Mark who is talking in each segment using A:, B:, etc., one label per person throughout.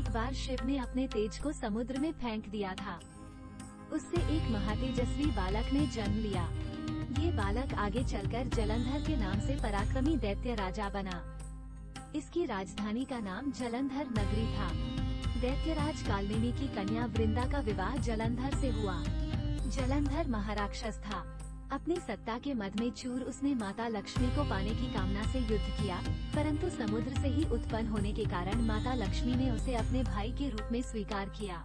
A: एक बार शिव ने अपने तेज को समुद्र में फेंक दिया था। उससे एक महातेजस्वी बालक ने जन्म लिया। ये बालक आगे चलकर जलंधर के नाम से पराक्रमी दैत्य राजा बना। इसकी राजधानी का नाम जलंधर नगरी था। दैत्यराज कालनेमी की कन्या वृंदा का विवाह जलंधर से हुआ। जलंधर महाराक्षस था। अपनी सत्ता के मद में चूर उसने माता लक्ष्मी को पाने की कामना से युद्ध किया, परंतु समुद्र से ही उत्पन्न होने के कारण माता लक्ष्मी ने उसे अपने भाई के रूप में स्वीकार किया।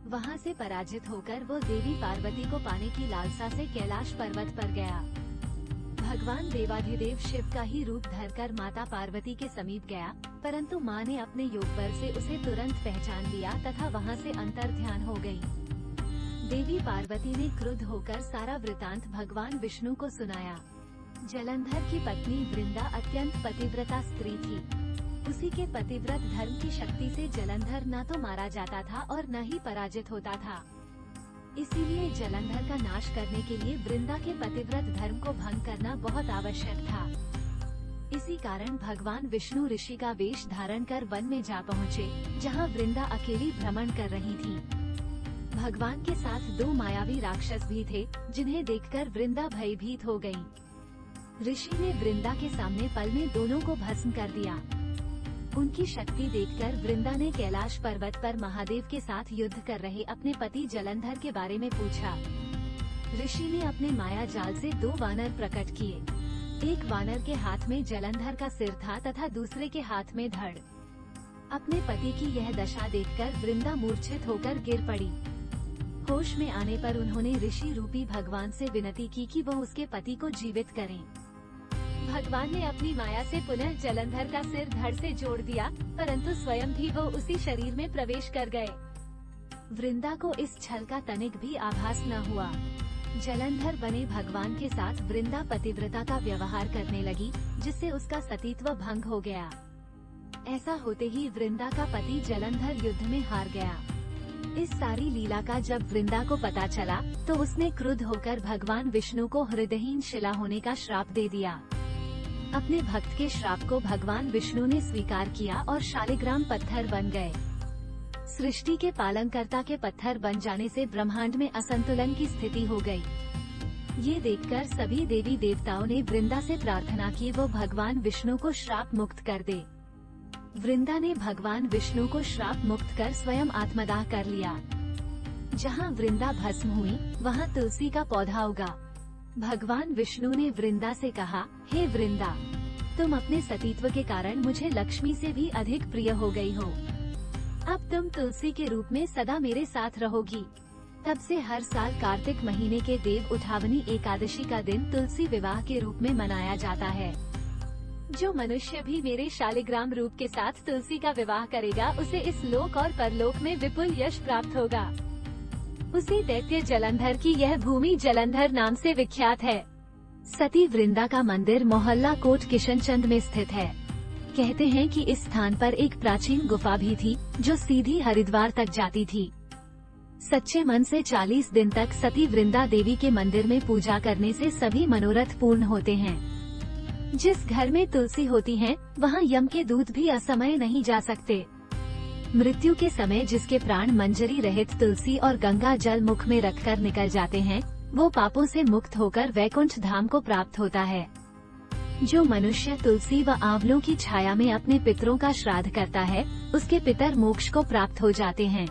A: वहां से पराजित होकर वो देवी पार्वती को पाने की लालसा से कैलाश पर्वत पर गया। भगवान देवाधिदेव शिव का ही रूप धरकर माता पार्वती के समीप गया, परंतु मां ने अपने योग बल से उसे तुरंत पहचान लिया तथा वहां से अंतर ध्यान हो गई। देवी पार्वती ने क्रुद्ध होकर सारा वृतांत भगवान विष्णु को सुनाया। जलंधर की पत्नी वृंदा अत्यंत पतिव्रता स्त्री थी। उसी के पतिव्रत धर्म की शक्ति से जलंधर न तो मारा जाता था और न ही पराजित होता था। इसीलिए जलंधर का नाश करने के लिए वृंदा के पतिव्रत धर्म को भंग करना बहुत आवश्यक था। इसी कारण भगवान विष्णु ऋषि का वेश धारण कर वन में जा पहुँचे, जहाँ वृंदा अकेली भ्रमण कर रही थी। भगवान के साथ दो मायावी राक्षस भी थे, जिन्हें देखकर वृंदा भयभीत हो गयी। ऋषि ने वृंदा के सामने पल में दोनों को भस्म कर दिया। उनकी शक्ति देखकर वृंदा ने कैलाश पर्वत पर महादेव के साथ युद्ध कर रहे अपने पति जलंधर के बारे में पूछा। ऋषि ने अपने माया जाल से दो वानर प्रकट किए। एक वानर के हाथ में जलंधर का सिर था तथा दूसरे के हाथ में धड़। अपने पति की यह दशा देखकर वृंदा मूर्छित होकर गिर पड़ी। होश में आने पर उन्होंने ऋषि रूपी भगवान से विनती की कि वो उसके पति को जीवित करें। भगवान ने अपनी माया से पुनः जलंधर का सिर धड़ से जोड़ दिया, परंतु स्वयं भी वो उसी शरीर में प्रवेश कर गए। वृंदा को इस छल का तनिक भी आभास न हुआ। जलंधर बने भगवान के साथ वृंदा पतिव्रता का व्यवहार करने लगी, जिससे उसका सतीत्व भंग हो गया। ऐसा होते ही वृंदा का पति जलंधर युद्ध में हार गया। इस सारी लीला का जब वृंदा को पता चला, तो उसने क्रुद्ध होकर भगवान विष्णु को हृदयहीन शिला होने का श्राप दे दिया। अपने भक्त के श्राप को भगवान विष्णु ने स्वीकार किया और शालिग्राम पत्थर बन गए। सृष्टि के पालनकर्ता के पत्थर बन जाने से ब्रह्मांड में असंतुलन की स्थिति हो गई। ये देखकर सभी देवी देवताओं ने वृंदा से प्रार्थना की वो भगवान विष्णु को श्राप मुक्त कर दे। वृंदा ने भगवान विष्णु को श्राप मुक्त कर स्वयं आत्मदाह कर लिया। जहाँ वृंदा भस्म हुई, वहाँ तुलसी का पौधा उगा। भगवान विष्णु ने वृंदा से कहा, हे वृंदा, तुम अपने सतीत्व के कारण मुझे लक्ष्मी से भी अधिक प्रिय हो गई हो। अब तुम तुलसी के रूप में सदा मेरे साथ रहोगी। तब से हर साल कार्तिक महीने के देव उठावनी एकादशी का दिन तुलसी विवाह के रूप में मनाया जाता है। जो मनुष्य भी मेरे शालिग्राम रूप के साथ तुलसी का विवाह करेगा, उसे इस लोक और परलोक में विपुल यश प्राप्त होगा। उसी दैत्य जलंधर की यह भूमि जलंधर नाम से विख्यात है। सती वृंदा का मंदिर मोहल्ला कोट किशनचंद में स्थित है। कहते हैं कि इस स्थान पर एक प्राचीन गुफा भी थी, जो सीधी हरिद्वार तक जाती थी। सच्चे मन से 40 दिन तक सती वृंदा देवी के मंदिर में पूजा करने से सभी मनोरथ पूर्ण होते हैं। जिस घर में तुलसी होती है, वहाँ यम के दूत भी असमय नहीं जा सकते। मृत्यु के समय जिसके प्राण मंजरी रहित तुलसी और गंगा जल मुख में रखकर निकल जाते हैं, वो पापों से मुक्त होकर वैकुंठ धाम को प्राप्त होता है। जो मनुष्य तुलसी व आंवलों की छाया में अपने पितरों का श्राद्ध करता है, उसके पितर मोक्ष को प्राप्त हो जाते हैं।